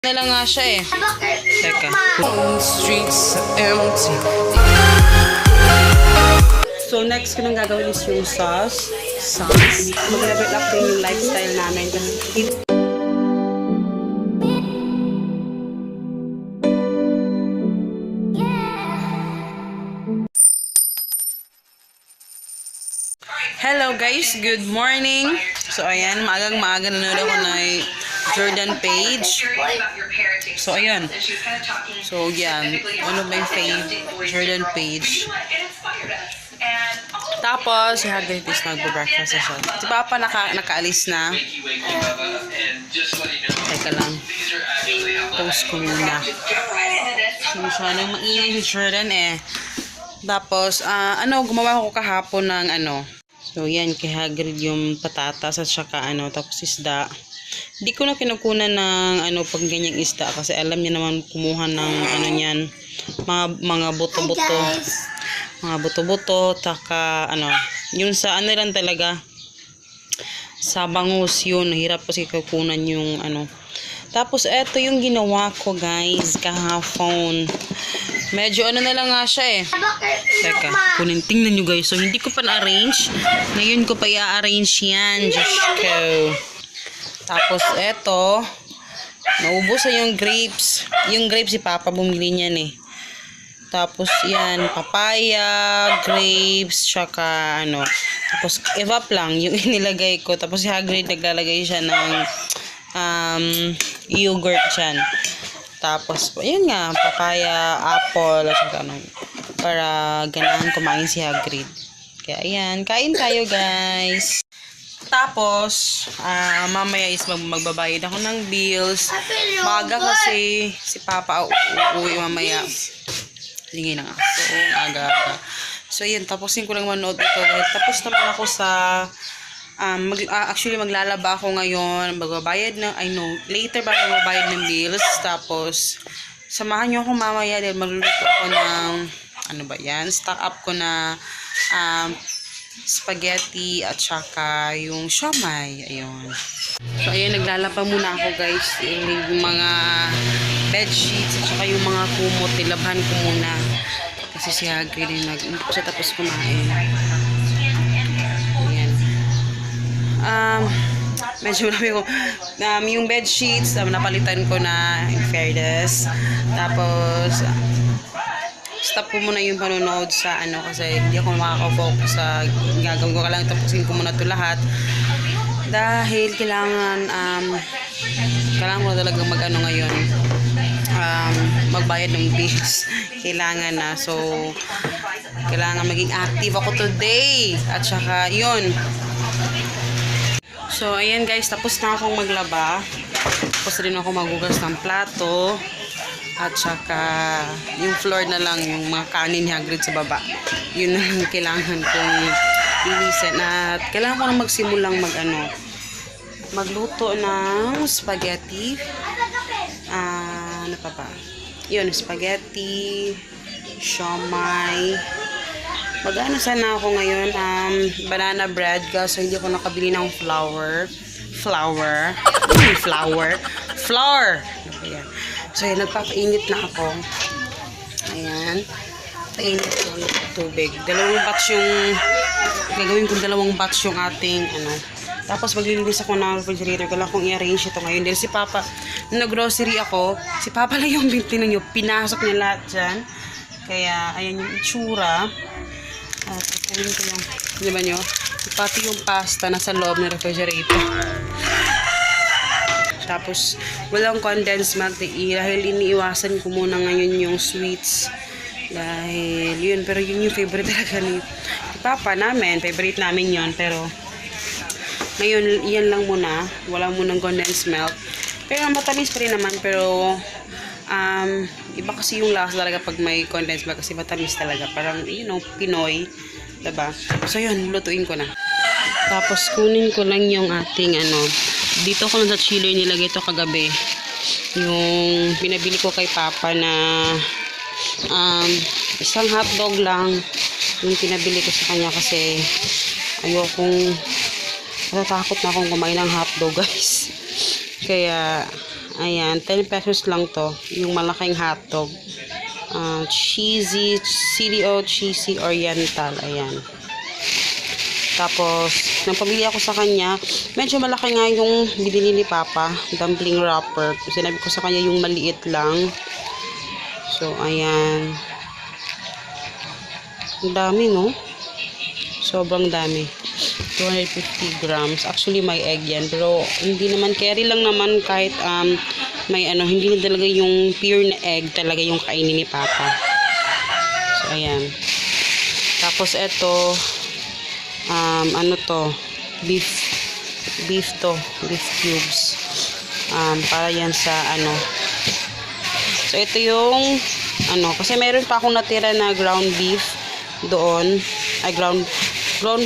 Na lang nga siya eh. Teka. Streets empty. So next ko nang gagawin is yung sauce. Mag-level up din yung lifestyle namin. Kasi hello guys, good morning. So ayan, maagang-maaga nanonood ako na Jordan page. So ayan. So yan, ano ba yung Jordan page? Tapos, si Hagritis nagbo-breakfast na siya. Si Papa nakaalis na. Teka lang. Post ko muna. So, masyadong maingay si Jordan eh. Tapos, gumawa ko kahapon ng So, yan, kay Hagrid yung patatas at saka tapos isda. Hindi ko na kinukunan ng pag ganyang isda kasi alam niya naman kumuha ng niyan, mga buto-buto. Mga buto-buto, taka yung sa lang talaga, sa bangus yun, hirap kasi kukunan yung Tapos, eto yung ginawa ko guys, kahapon. Medyo na lang nga siya eh. Teka, tingnan nyo guys. So, hindi ko pa na-arrange. Ngayon ko pa i-arrange yan. Diyos ko. Tapos, eto. Naubos na yung grapes. Yung grapes si Papa bumili niyan eh. Tapos, yan. Papaya, grapes, tsaka Tapos, evap lang yung inilagay ko. Tapos, si Hagrid naglalagay siya ng yogurt dyan. Tapos, yun nga, papaya, apple, at saka para ganahan kumain si Hagrid. Kaya, ayan, kain tayo, guys. Tapos, mamaya is magbabayad ako ng bills. Maga kasi si Papa uuwi mamaya. Sige na nga. So, aga-aga. So, yun, tapusin ko lang manood ito. Tapos naman ako sa actually maglalaba ako ngayon, magbabayad ng later ba magbabayad ng bills. Tapos samahan niyo ako mamaya dahil magluluto ako ng stock up ko na spaghetti at saka yung siomai. Ayun. So ayun, naglalaba muna ako guys. Yung mga bed sheets at saka yung mga kumot, nilabhan ko muna kasi si Hagrid hindi ko siya tapos kumain. Medyo marami ko yung bed sheets napalitan ko na in fairness. Tapos stop ko muna yung panonood sa kasi hindi ako makaka-focus sa gagawin ko. Kailangan tapusin ko muna ito lahat dahil kailangan ko talaga ngayon magbayad ng bills. Kailangan na, so kailangan maging active ako today. At saka yun. So, ayan guys, tapos na akong maglaba. Tapos rin ako magugas ng plato. At saka, yung floor na lang, yung mga kanin ni Hagrid sa baba. Yun na lang kailangan kong ilisan. At kailangan ko na magsimulang magluto ng spaghetti. Ano pa ba? Yun, spaghetti, siomai. Sana ako ngayon banana bread kasi hindi ako nakabili ng flour. Ayan. So ayan, nagpapainit na ako. Ayan, painit ko ng tubig. Gagawin ko dalawang batch yung ating Tapos maglilinis ako ng refrigerator. Kailangan kong i-arrange ito ngayon dahil si Papa, nung nag-grocery ako, si Papa lang yung tinan nyo, pinasok niya lahat dyan. Kaya ayan yung itsura. Kukunin ko yung, di ba nyo? Pati yung pasta nasa loob ng refrigerator. Tapos, walang condensed milk dahil iniiwasan ko muna ngayon yung sweets. Dahil yun, pero yun yung favorite talaga ni Papa namin. Favorite namin yun, pero ngayon, yan lang muna. Wala munang condensed milk. Pero matamis pa rin naman, pero iba kasi yung lasa talaga pag may condensed milk kasi matamis talaga. Parang, Pinoy. Diba? So, yun, lutuin ko na. Tapos, kunin ko lang yung ating, dito ko lang sa chiller nilagay ito kagabi. Yung pinabili ko kay Papa na, isang hotdog lang yung pinabili ko sa kanya kasi natatakot na akong kumain ng hotdog, guys. Kaya, Ayan, 10 pesos lang to. Yung malaking hotdog. Cheesy, CDO Cheesy Oriental. Ayan. Tapos, nang pabili ako sa kanya, medyo malaki nga yung binili ni Papa, dumpling wrapper. Sinabi ko sa kanya yung maliit lang. So, ayan. Ang dami, no? Sobrang dami. 250 grams. Actually, may egg yan. Pero, hindi naman, carry lang naman kahit may hindi na talaga yung pure na egg talaga yung kainin ni Papa. So, ayan. Tapos, eto, ano to, beef cubes, para yan sa so ito yung kasi meron pa akong natira na ground beef doon, ground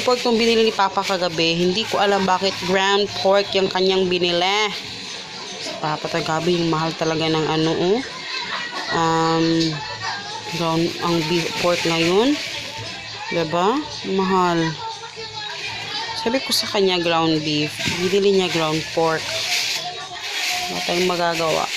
pork yung binili ni Papa kagabi. Hindi ko alam bakit ground pork yung kanyang binili. Papa tagabi, yung mahal talaga ng ground ang beef pork ngayon, diba? Mahal. Sabi ko sa kanya ground beef, binili niya ground pork. Wala tayong magagawa.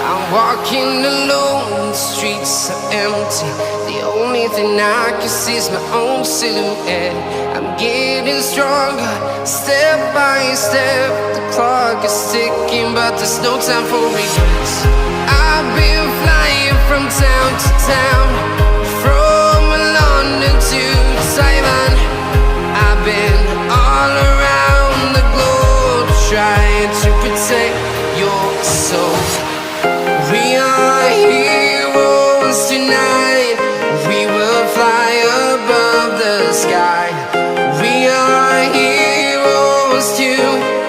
I'm walking alone, the streets are empty. The only thing I can see is my own silhouette. I'm getting stronger, step by step. The clock is ticking, but there's no time for regrets. I've been flying from town to town, from London to Taiwan. I've been all around the globe, trying to protect your soul. We are heroes tonight. We will fly above the sky. We are heroes tonight.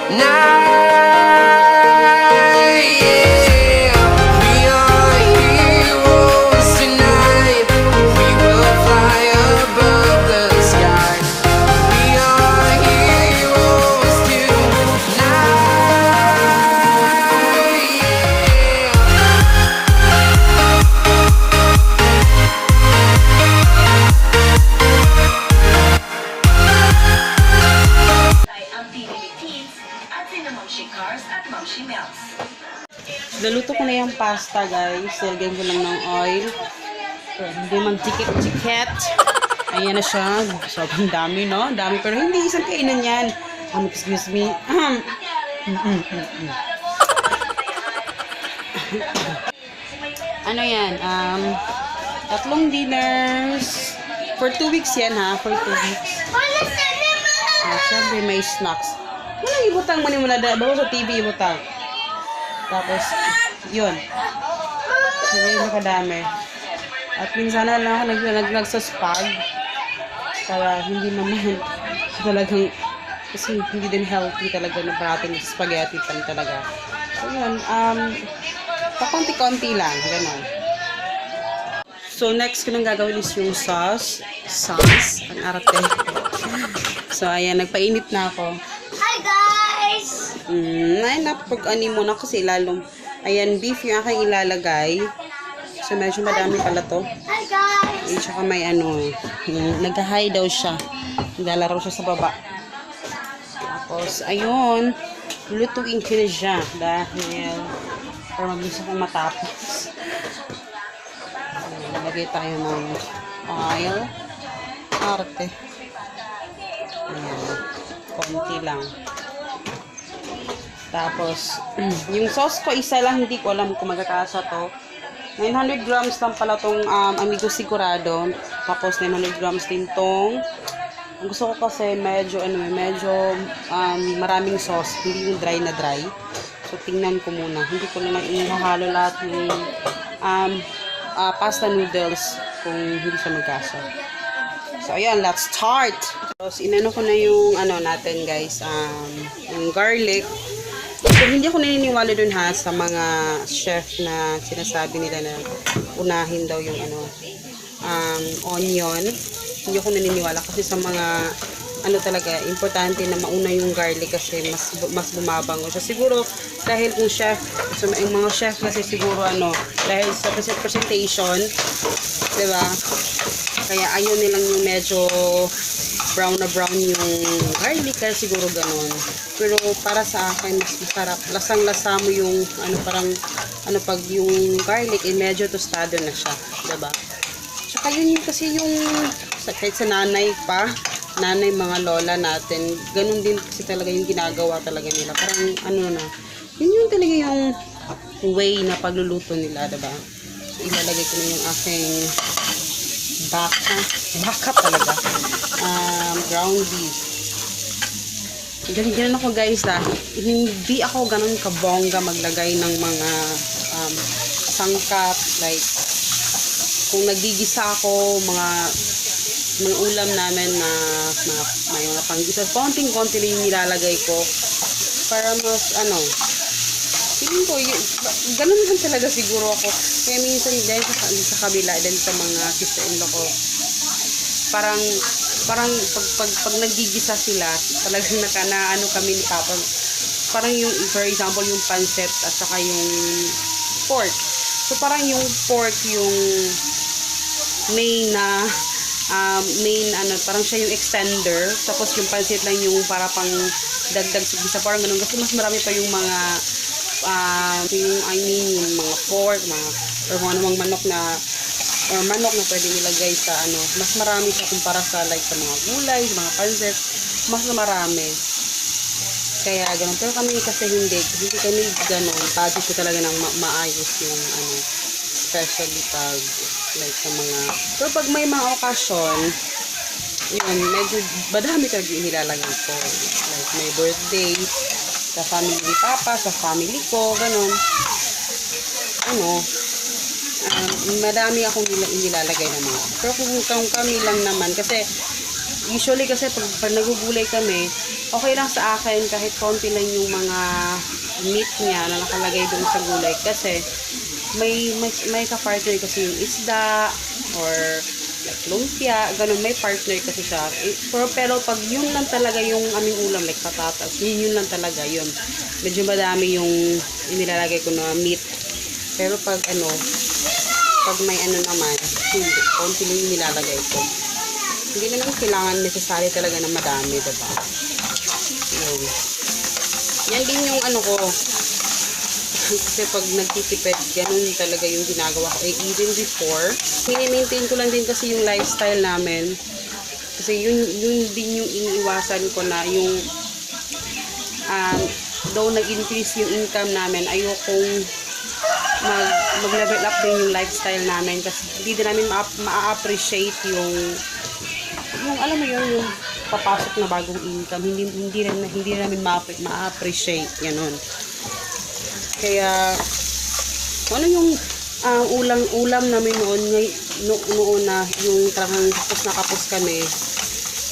Yeah. We are heroes tonight. We will fly above the sky. We are heroes tonight. Ang PBB Teens at sina Momshi Cars at Momshi Melts. Naluto ko na yung pasta, guys. Lagyan ko lang ng oil. Hindi mag-chiket. Ayan na siya. Sobrang dami, no? Dami, pero hindi isang kainan yan. Excuse me. Ano yan? 3 dinners. For 2 weeks yan, ha? For 2 weeks. Siyempre, may snacks. Wala, ibutang mo muna. Bago sa TV, ibutang. Tapos, yun. Sige, nakadami. At minsan na lang ako nagsaspag. Para hindi naman talagang, kasi hindi din healthy talaga na parating spaghetti pan talaga. So, yun. Pakunti-kunti lang. Ganon. So, next ko nang gagawin is yung sauce. Ang arte. So, ayan. Nagpainit na ako. Hi guys! Napag-ani mo na kasi lalong. Ayan, beef yung aking ilalagay. So, medyo madami pala to. Hi guys! At saka may nag-high daw siya. Naglalaro siya sa baba. Tapos, ayun. Lutuin ko na siya. Dahil, para mabilis akong matapos. Lagay tayo ng oil. Arte. Ayan. Konti lang. Tapos, yung sauce ko, isa lang, hindi ko alam kung magkakasa to. 900 grams lang pala tong Amigo Sigurado. Tapos, 900 grams din tong, ang gusto ko kasi medyo maraming sauce. Hindi yung dry na dry. So, tingnan ko muna. Hindi ko na ihahalo lahat ng pasta noodles kung hindi siya magkasa. So, ayan, let's start! So, inano ko na yung natin, guys, yung garlic. So, hindi ako naniniwala dun sa mga chef na sinasabi nila na unahin daw yung onion. Hindi ako naniniwala kasi sa mga ano talaga, importante na mauna yung garlic kasi mas bumabango siya. Siguro, dahil kung chef, so, yung mga chef kasi siguro dahil sa presentation, diba? Kaya ayaw nilang yung medyo brown na brown yung garlic, kaya siguro ganon. Pero para sa akin, mas masarap. Lasang-lasa mo yung, pag yung garlic, medyo tostado na siya, diba? Tsaka yun kasi yung, kahit sa nanay, mga lola natin, ganun din kasi talaga yung ginagawa talaga nila. Parang, yun yung talaga yung way na pagluluto nila, diba? So, ilalagay ko na yung aking baka talaga. Ground beef. Ganyan ako guys hindi ako ganun kabongga maglagay ng mga sangkap, like kung nagigisa ako mga ulam namin na may mga panggisa, konting-konti lang yung nilalagay ko para mas feeling ko ganun lang talaga siguro ako. Kaya minsan dahil sa kabila din sa mga sister-in-law ko, parang pag nagigisa sila, talagang kami ni Papa. Parang yung, for example, yung pancit at saka yung pork. So, parang yung pork, yung main parang siya yung extender. Tapos yung pancit lang yung para pang dagdag sa gisa. Parang ganun. Kasi mas marami pa yung mga, yung mga pork, or kung anumang manok na pwede nilagay sa mas marami siya kumpara sa like sa mga gulay, mga pancit, mas marami. Kaya ganun. Pero kami kasi hindi kami ganun. Budget ko talaga ng maayos yung especially pag like sa mga, pero pag may mga okasyon, yun, medyo madami talaga nilalagay ko. Like may birthday, sa family ni Papa, sa family ko, ganun. Madami akong nilalagay na mga. Pero kung kami lang naman, kasi usually kasi pag nagugulay kami, okay lang sa akin kahit konti lang yung mga meat niya na nakalagay doon sa gulay, kasi may ka-partner kasi yung isda or like lumpia, ganun, may partner kasi siya. Pero pag yun lang talaga yung aming ulam, like patatas, yun lang talaga yun. Medyo madami yung inilalagay ko na meat. Pero pag pag may naman, hindi, konti lang yung nilalagay ko. Hindi naman kailangan necessary talaga na madami, diba? Yun. Yan din yung ko. Kasi pag nagtitipid, ganun talaga yung ginagawa ko. Even before, mini-maintain ko lang din kasi yung lifestyle namin. Kasi yun din yung iniiwasan ko na yung though nag-increase yung income namin, ayokong mag-level up din yung lifestyle namin kasi hindi din namin ma-appreciate yung alam mo yun, yung papasok na bagong income, hindi namin ma-appreciate ganun. Kaya ano yung ulam namin noon na yung talagang kapos kami,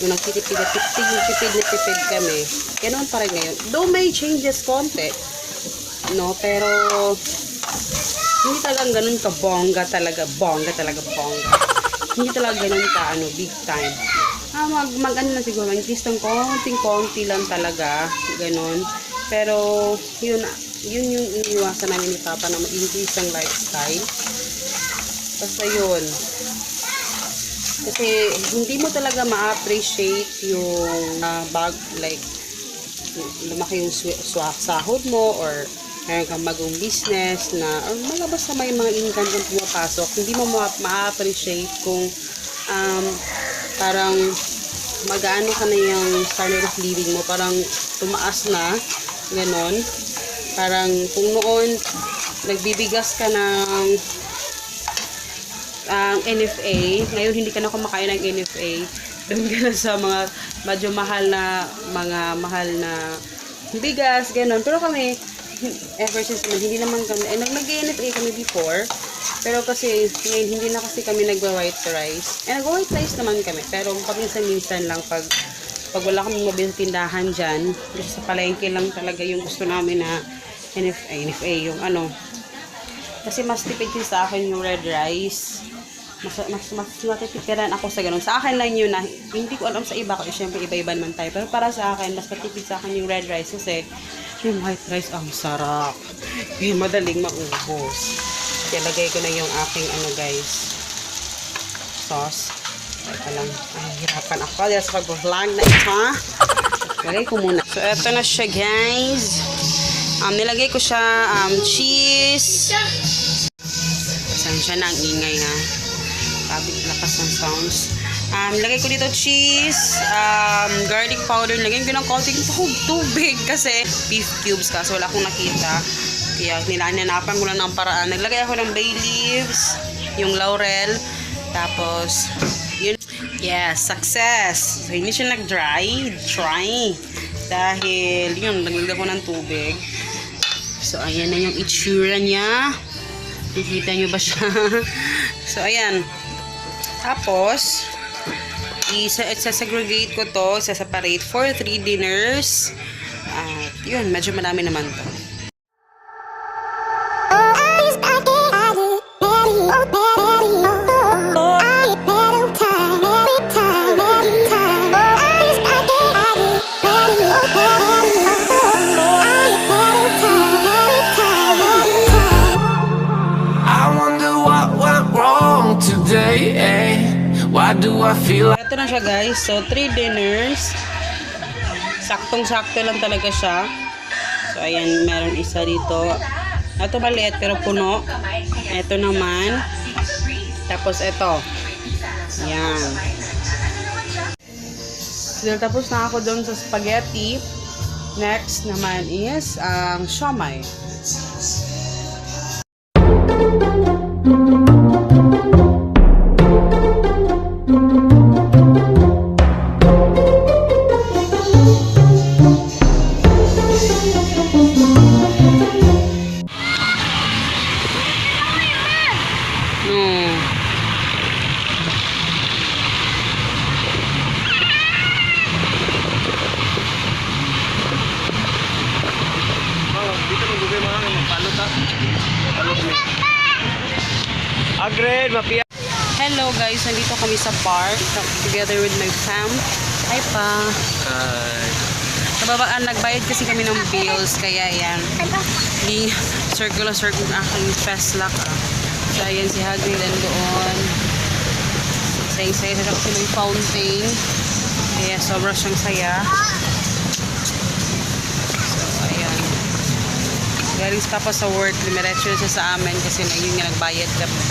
yung nagtitipid na tipid kami, ganoon pa rin ngayon. Though may changes konti, no, pero hindi talagang ganun ka bongga talaga. Hindi talaga ganun ka big time. Lang siguro, increase ng konting-konti lang talaga, ganun. Pero yun yung iniwasan namin ni Papa na ma-increase ang lifestyle. Basta yun. Kasi hindi mo talaga ma-appreciate yung like lumaki yung sahod mo or meron kang magong business na or malabas na may mga income kung pumapasok, hindi mo ma-appreciate kung parang mag-ano ka na yung standard of living mo, parang tumaas na, ganon. Parang kung noon nagbibigas ka ng NFA, ngayon hindi ka na kumakain ng NFA, doon ka na sa mga medyo mahal na bigas, ganon. Pero kami ever since hindi naman kami nag-NFA kami before, pero kasi ngayon hindi na kasi kami nagwa-white rice. Nagwa-white rice naman kami, pero paminsan-minsan lang pag wala kaming mabilis tindahan dyan, kasi sa palengke lang talaga yung gusto namin na NFA yung kasi mas tipid din sa akin yung red rice. mas matitipiran ako sa ganun. Sa akin lang yun na, hindi ko alam sa iba kasi syempre iba-iba naman tayo. Pero para sa akin, mas matipid sa akin yung red rice kasi yung white rice ang sarap. Yung madaling maubos. Kaya lagay ko na yung aking guys, sauce. Teka lang, hirapan ako dahil sa pag-vlog na ito, ha? Lagay ko muna. So, eto na siya, guys. Nilagay ko siya, cheese. Pasensya na ang ingay, ha? Sabit lakas ng sounds. Nilagay ko dito cheese, garlic powder. Nilagay ko ng konting tubig kasi beef cubes kasi wala akong nakita. Kaya nilananapan ko lang ng paraan. Naglagay ako ng bay leaves, yung laurel, tapos, yun. Yes, success. So, hindi siya nag-dry. Try. Dahil, yun, naglagay ko ng tubig. So, ayan na yung itsura niya. Nakikita nyo ba siya? So, ayan. Tapos, isa-segregate ko to, isa-separate for 3 dinners. At, yun, medyo marami naman to. Today, why do I feel like Ito na siya guys. So, 3 dinners. Saktong-sakto lang talaga siya. So, ayan, meron isa dito. Ito maliit pero puno. Ito naman. Tapos ito. Ayan. So, tapos na ako doon sa spaghetti. Next naman is ang siomai. Agreed, mapia. Hello guys, nandito kami sa park together with my fam. Hi pa. Nagbayad kasi kami ng bills kaya yan. Di circle ang aking fast lock. So ayan si Hagrid doon. Sayang-saya siya kasi may fountain. Kaya sobra siyang saya. So ayan. Galing pa sa work, lumiretso siya sa amin kasi na yun nga nagbayad kami.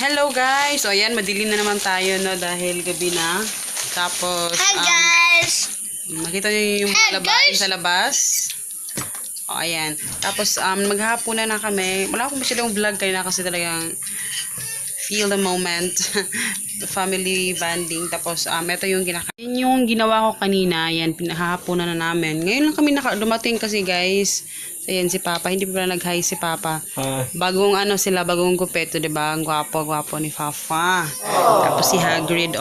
Hello guys! O ayan, madilim na naman tayo no dahil gabi na. Tapos, Hi guys! nakita niyo yung Hi, labahin guys! sa labas. O ayan. Tapos, maghapon na kami. Wala akong masyadong vlog kanina kasi talagang feel the moment. Family bonding. Tapos, ito yung kinakain. Yung ginawa ko kanina, ayan, pinahahaponan na namin. Ngayon lang kami dumating kasi guys. So, ayan si Papa. Hindi pa nag-hi si Papa. Bagong bagong gupeto, diba? Ang gwapo ni Papa. Tapos si Hagrid,